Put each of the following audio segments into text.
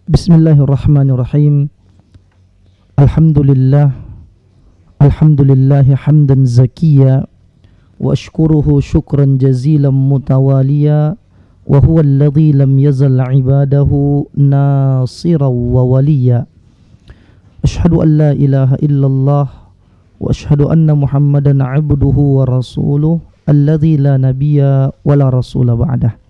Bismillahirrahmanirrahim. Alhamdulillah hamdan zakiya wa ashkuruhu syukran jazilan mutawaliya wa huwa alladhi lam yazal ibadahu nasiran wa waliya. Ashhadu an la ilaha illallah wa ashhadu anna Muhammadan abduhu wa rasuluh alladhi la nabiyya wa la rasula ba'dah.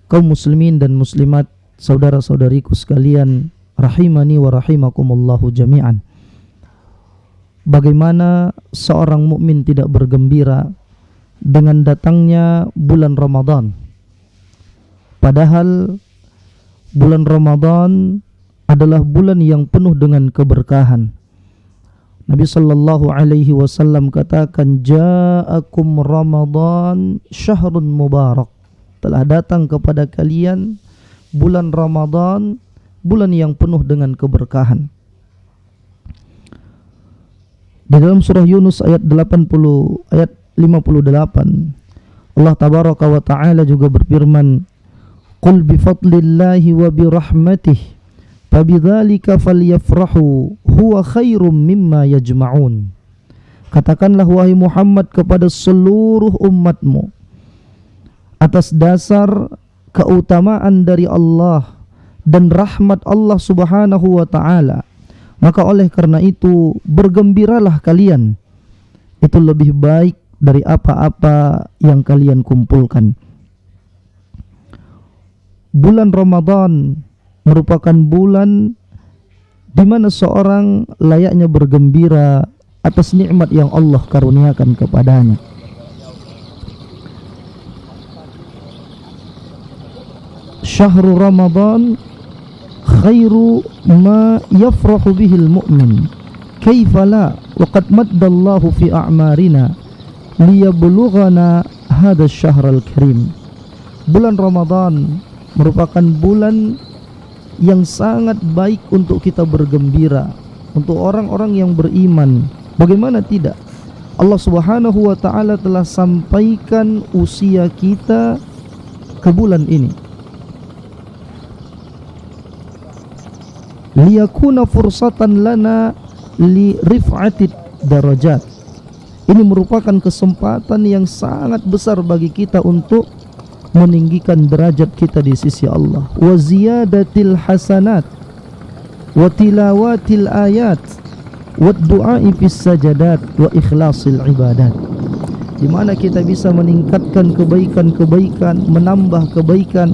Kaum muslimin dan muslimat, saudara-saudariku sekalian, rahimani wa rahimakumullahu jami'an. Bagaimana seorang mukmin tidak bergembira dengan datangnya bulan Ramadan? Padahal bulan Ramadan adalah bulan yang penuh dengan keberkahan. Nabi sallallahu alaihi wasallam katakan, "Ja'akum Ramadan syahrun mubarak." Telah datang kepada kalian bulan Ramadan, bulan yang penuh dengan keberkahan. Di dalam surah Yunus ayat 58, Allah tabaraka wa ta'ala juga berfirman, "Qul bifadlillahi wa birahmatih fabidzalika falyafrahu huwa khairum mimma yajma'un." Katakanlah wahai Muhammad kepada seluruh umatmu, atas dasar keutamaan dari Allah dan rahmat Allah subhanahu wa ta'ala, maka oleh karena itu bergembiralah kalian. Itu lebih baik dari apa-apa yang kalian kumpulkan. Bulan Ramadan merupakan bulan di mana seorang layaknya bergembira atas nikmat yang Allah karuniakan kepadanya. Syahrul Ramadan khairu ma yafrahu bihil mu'min, kaifa la wa qad maddallahu fi a'marina liyablughana hadha asy-syahrul karim. Bulan Ramadan merupakan bulan yang sangat baik untuk kita bergembira, untuk orang-orang yang beriman. Bagaimana tidak? Allah Subhanahu wa taala telah sampaikan usia kita ke bulan ini. Liyakuna fursatan lana li rif'atid darajat. Ini merupakan kesempatan yang sangat besar bagi kita untuk meninggikan derajat kita di sisi Allah. Wa ziyadatil hasanat wa tilawatil ayat wa du'a'i fis sajadat wa ikhlasil ibadat. Di mana kita bisa meningkatkan kebaikan-kebaikan, menambah kebaikan,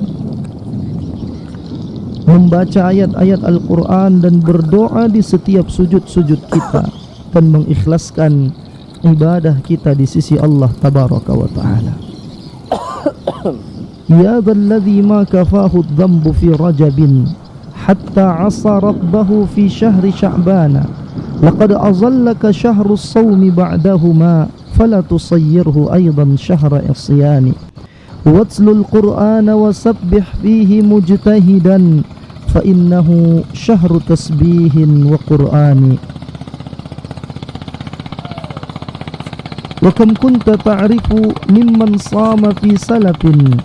membaca ayat-ayat Al-Quran dan berdoa di setiap sujud-sujud kita, dan mengikhlaskan ibadah kita di sisi Allah tabaraka wa ta'ala. Ya dzalladzi ma kafahu adh-dhanbu fi rajabin hatta 'asa rabbahu fi syahri sya'bana laqad azallaka syahru as-sawmi ba'dahuma fala tusayyirhu aidan syahra isyani watlul qur'ana wasabbih fihi mujtahidan fa innahu syahru tasbihin wa qur'ani. Wa kam kunta ta'rifu mimman sama fi salafin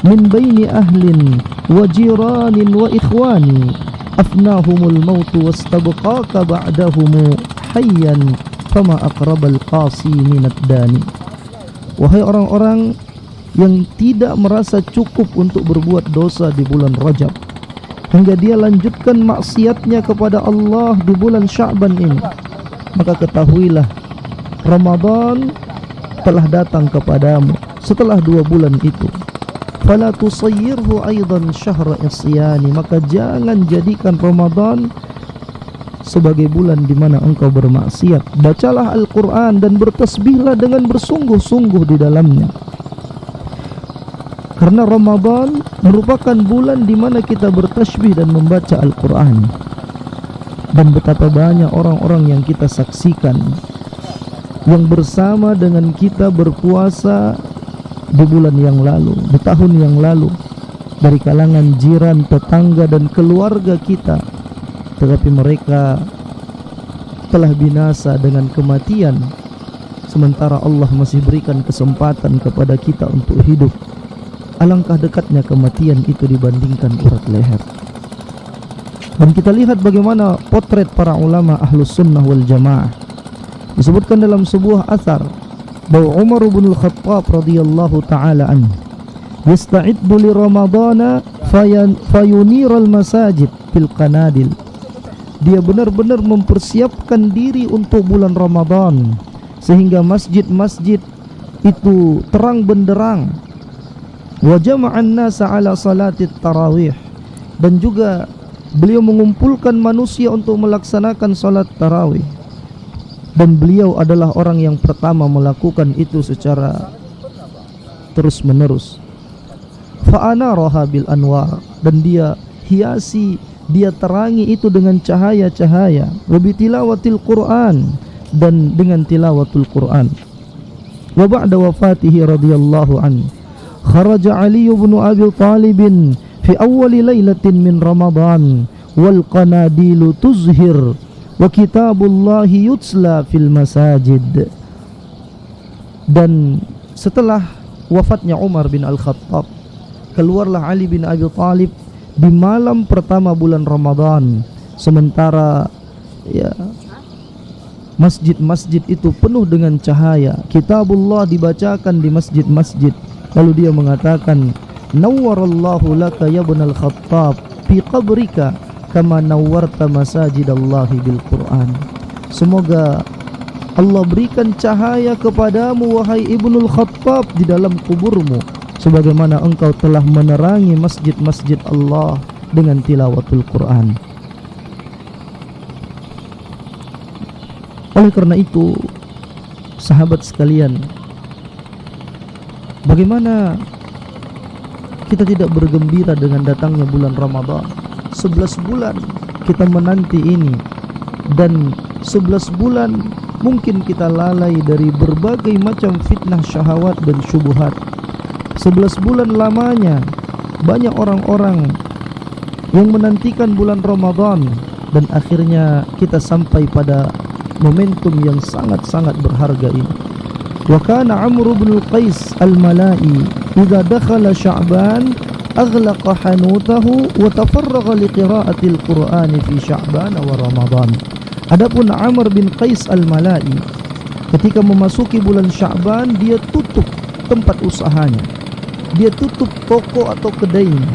min baini ahlin wa jiranin wa ikhwani afnahumul mautu wastabqaka ba'dahumu hayyan fama aqrabal qasi minad dani. Wahai orang-orang yang tidak merasa cukup untuk berbuat dosa di bulan Rajab, hingga dia lanjutkan maksiatnya kepada Allah di bulan Sya'ban ini, maka ketahuilah Ramadan telah datang kepadamu setelah 2 bulan itu. Fala tusayyirhu aidan syahra isyani, maka jangan jadikan Ramadan sebagai bulan di mana engkau bermaksiat. Bacalah Al-Quran dan bertasbihlah dengan bersungguh-sungguh di dalamnya. Karena Ramadan merupakan bulan di mana kita bertasbih dan membaca Al-Quran. Dan betapa banyak orang-orang yang kita saksikan yang bersama dengan kita berpuasa di bulan yang lalu, di tahun yang lalu, dari kalangan jiran, tetangga dan keluarga kita, tetapi mereka telah binasa dengan kematian, sementara Allah masih berikan kesempatan kepada kita untuk hidup. alangkah dekatnya kematian itu dibandingkan urat leher. Dan kita lihat bagaimana potret para ulama Ahlus Sunnah wal Jamaah. Disebutkan dalam sebuah athar bahwa Umar bin Al-Khattab radhiyallahu taala anhu yasta'iddu li Ramadana fayuniral masajid bil qanadil. Dia benar-benar mempersiapkan diri untuk bulan Ramadan sehingga masjid-masjid itu terang benderang. Wa jama'an nasa ala salatit tarawih, dan juga beliau mengumpulkan manusia untuk melaksanakan salat tarawih. Dan beliau adalah orang yang pertama melakukan itu secara terus menerus. Fa'anaraha bil anwar, dan dia hiasi, dia terangi itu dengan cahaya-cahaya. Wa bitilawatil Quran, dan dengan tilawatul Quran. Wa ba'da wafatihi radhiyallahu anhu kharaja Ali bin Abi Thalib fi awwal lailatin min Ramadan wal qanadilu tuzhir wa kitabullahi yutsla fil masajid. Dan setelah wafatnya Umar bin Al-Khattab, keluarlah Ali bin Abi Thalib di malam pertama bulan Ramadan, sementara masjid-masjid itu penuh dengan cahaya. Kitabullah dibacakan di masjid-masjid. Lalu dia mengatakan, nawwarallahu laka ya ibnal Khattab fi qabrika kama nawwarta masajidallahi bil Quran. Semoga Allah berikan cahaya kepadamu wahai Ibnul Khattab di dalam kuburmu, sebagaimana engkau telah menerangi masjid-masjid Allah dengan tilawatul Quran. Oleh karena itu, sahabat sekalian, bagaimana kita tidak bergembira dengan datangnya bulan Ramadan? 11 bulan kita menanti ini, dan 11 bulan mungkin kita lalai dari berbagai macam fitnah syahwat dan syubhat. 11 bulan lamanya banyak orang-orang yang menantikan bulan Ramadan, dan akhirnya kita sampai pada momentum yang sangat-sangat berharga ini. Wa kana Amr bin Qais al-Mala'i idza dakhala Sya'ban aghlaqa hanutahu wa tafarraga liqira'ati al-Qur'ani fi Sya'ban wa Ramadan. Adapun Amr bin Qais al-Mala'i ketika memasuki bulan Sya'ban, dia tutup tempat usahanya, dia tutup toko atau kedainya,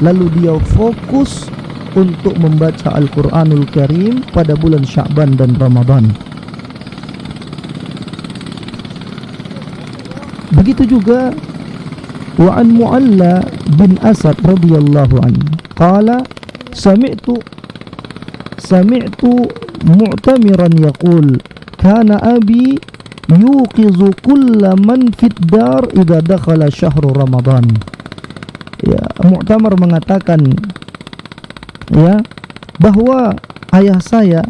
lalu dia fokus untuk membaca Al-Quranul Karim pada bulan Sya'ban dan Ramadan. Begitu juga wa an Mu'alla bin Asad radhiyallahu anhu qala sami'tu mu'tamiran yaqul kana abi yuqizu kulla man fid dar idza dakhala syahrul Ramadan. Ya, Mu'tamar mengatakan bahwa ayah saya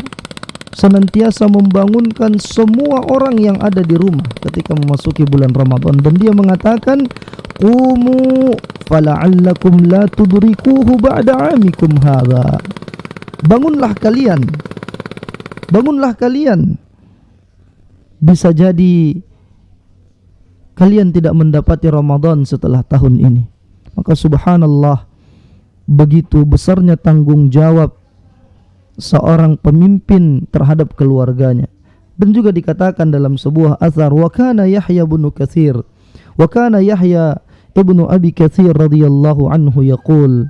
senantiasa membangunkan semua orang yang ada di rumah ketika memasuki bulan Ramadan, dan dia mengatakan, qumu fala'allakum la tudrikuhu ba'da 'amikum hadha. Bangunlah kalian, bisa jadi kalian tidak mendapati Ramadan setelah tahun ini. Maka subhanallah, begitu besarnya tanggung jawab seorang pemimpin terhadap keluarganya. Dan juga dikatakan dalam sebuah athar, wa kana Yahya ibnu Abi Katsir radhiyallahu anhu yaqul,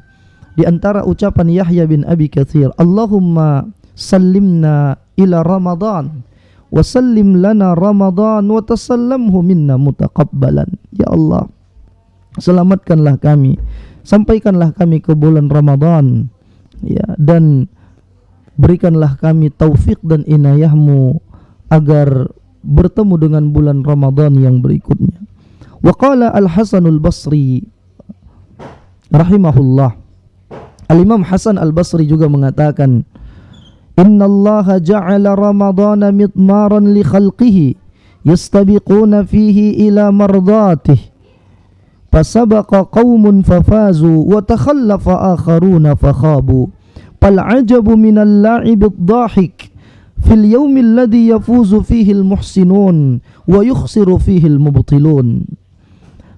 di antara ucapan Yahya bin Abi Katsir, Allahumma sallimna ila Ramadan wa sallim lana Ramadan wa tasallamhu minna mutaqabbalan. Ya Allah, selamatkanlah kami, sampaikanlah kami ke bulan Ramadan, dan berikanlah kami taufik dan inayahmu agar bertemu dengan bulan Ramadan yang berikutnya. Wa qala Al-Hasanul Basri rahimahullah, Al-Imam Hasan Al-Basri juga mengatakan, innallaha ja'ala Ramadana mitmaran li khalqihi yastabiquna fihi ila mardatihi fasabaqa qaumun fafazu wa takhallafa akharuna fakhabu fal ajabu minal la'ib ad-dhahik fil yawmi alladhi yafuzu fihi al-muhsinun wa yukhsiru fihi al-mubtilun.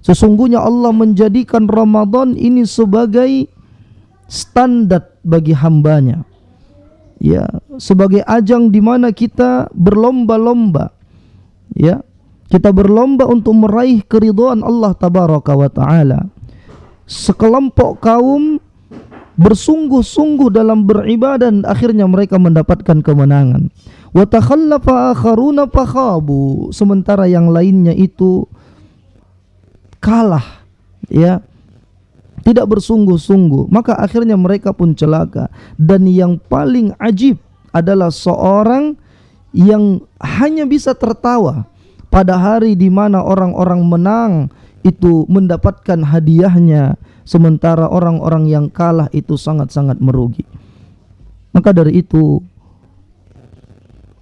Sesungguhnya Allah menjadikan Ramadan ini sebagai standar bagi hambanya, ya, sebagai ajang di mana kita berlomba-lomba, ya, kita berlomba untuk meraih keridhaan Allah tabaraka wa taala. Sekelompok kaum bersungguh-sungguh dalam beribadah dan akhirnya mereka mendapatkan kemenangan. Wa takhallafa akharuna fakhabu, sementara yang lainnya itu kalah, ya, tidak bersungguh-sungguh, maka akhirnya mereka pun celaka. Dan yang paling ajib adalah seorang yang hanya bisa tertawa pada hari di mana orang-orang menang itu mendapatkan hadiahnya, sementara orang-orang yang kalah itu sangat-sangat merugi. Maka dari itu,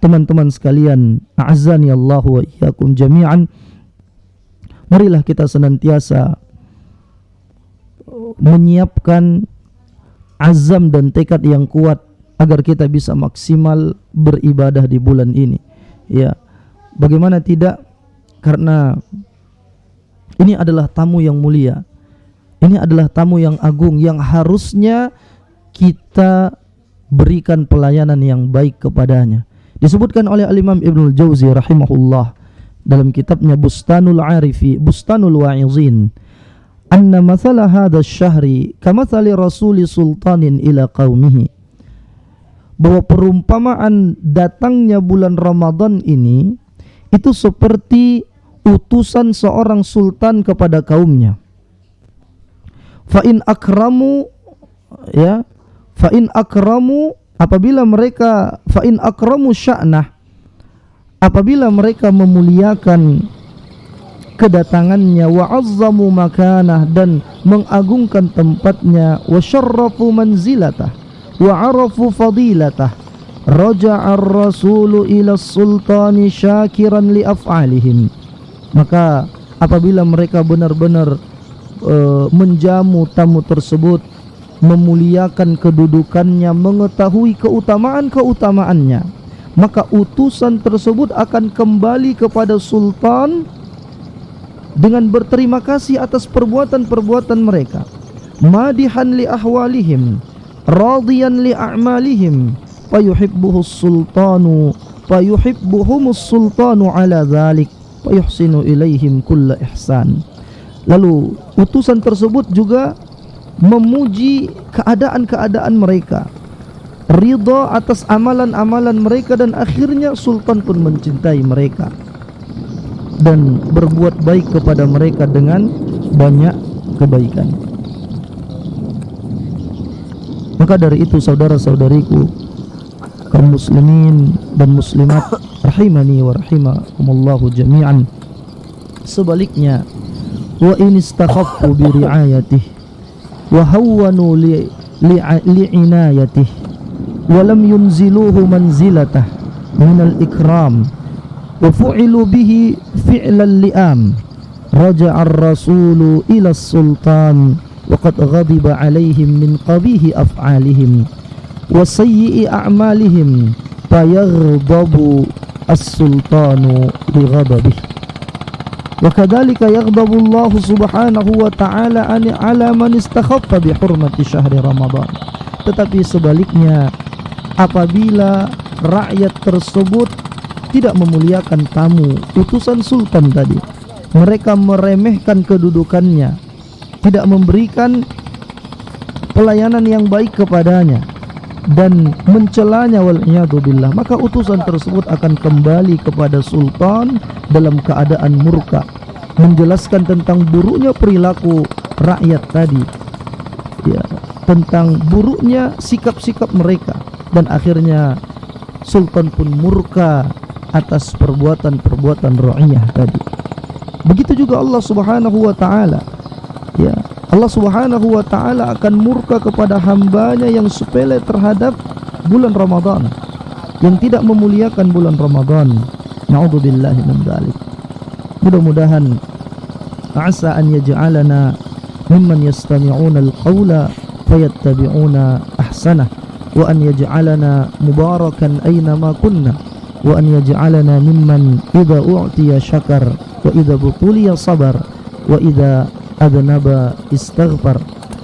teman-teman sekalian, a'azzani Allah wa iyyakum jami'an, marilah kita senantiasa menyiapkan azam dan tekad yang kuat agar kita bisa maksimal beribadah di bulan ini. Ya, bagaimana tidak, karena ini adalah tamu yang mulia. Ini adalah tamu yang agung yang harusnya kita berikan pelayanan yang baik kepadanya. Disebutkan oleh Al-Imam Ibnul Jauzi rahimahullah dalam kitabnya Bustanul Wa'izin, anna mathala hadha syahri kamathali rasuli sultanin ila qaumihi, bahwa perumpamaan datangnya bulan Ramadan ini itu seperti utusan seorang sultan kepada kaumnya. Fa in akramu, ya, fa in akramu, apabila mereka fa in akramu sya'nah, apabila mereka memuliakan kedatangannya, wa azzamu makanah, dan mengagungkan tempatnya, wa syarrafu manzilatah wa arafu fadilatah, raja'ar rasulu ila sultani syakiran li af'alihim. Maka apabila mereka benar-benar menjamu tamu tersebut, memuliakan kedudukannya, mengetahui keutamaan-keutamaannya, maka utusan tersebut akan kembali kepada sultan dengan berterima kasih atas perbuatan-perbuatan mereka, madihan li ahwalihim, radiyan li a'malihim, fayuhibbuhus sultanu ala dhalik, fayuhsinu ilaihim kulla ihsan. Lalu utusan tersebut juga memuji keadaan-keadaan mereka, ridha atas amalan-amalan mereka, dan akhirnya sultan pun mencintai mereka dan berbuat baik kepada mereka dengan banyak kebaikan. Maka dari itu, saudara-saudariku, kaum muslimin dan muslimat rahimani wa rahimakumullahu jami'an, sebaliknya, wa in istakhaffu bi ri'ayatihi wa hawwanu li'inayatihi wa lam yunziluhu manzilatah minal ikram wa fu'ilu bihi fi'lal li'am, raja'ar rasulu ila sultan wa qad ghadiba alaihim min qabihi af'alihim wa sayyi'i a'malihim fayaghdabu as-sultanu bi ghadabihi. Wa kadzalika yaghdabu Allah subhanahu wa ta'ala ala man istakhaffa bi hurmati syahri Ramadan. Tetapi sebaliknya, apabila rakyat tersebut tidak memuliakan tamu utusan sultan tadi, mereka meremehkan kedudukannya, tidak memberikan pelayanan yang baik kepadanya dan mencelanya, wal'iyadu billah, maka utusan tersebut akan kembali kepada sultan dalam keadaan murka, menjelaskan tentang buruknya perilaku rakyat tadi, ya, tentang buruknya sikap-sikap mereka, dan akhirnya sultan pun murka atas perbuatan-perbuatan ra'iyah tadi. Begitu juga Allah subhanahu wa ta'ala, ya, Allah subhanahu wa ta'ala akan murka kepada hambanya yang sepele terhadap bulan Ramadan, yang tidak memuliakan bulan Ramadan. Na'udzubillahi min dzalik. Mudah-mudahan asa an yaj'alana mimman yastami'una al-qawla fayattabi'una ahsanah, wa an yaj'alana mubarakan aynama kunna, wa an yaj'alana mimman idza u'tiya syakar wa idza butuliya sabar, wa idza adnaba istaghfar.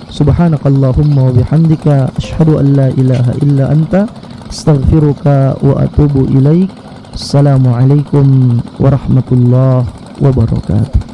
Subhanakallahumma wa bihamdika asyhadu an la ilaha illa anta astaghfiruka wa atubu ilaik. Assalamualaikum warahmatullahi wabarakatuh.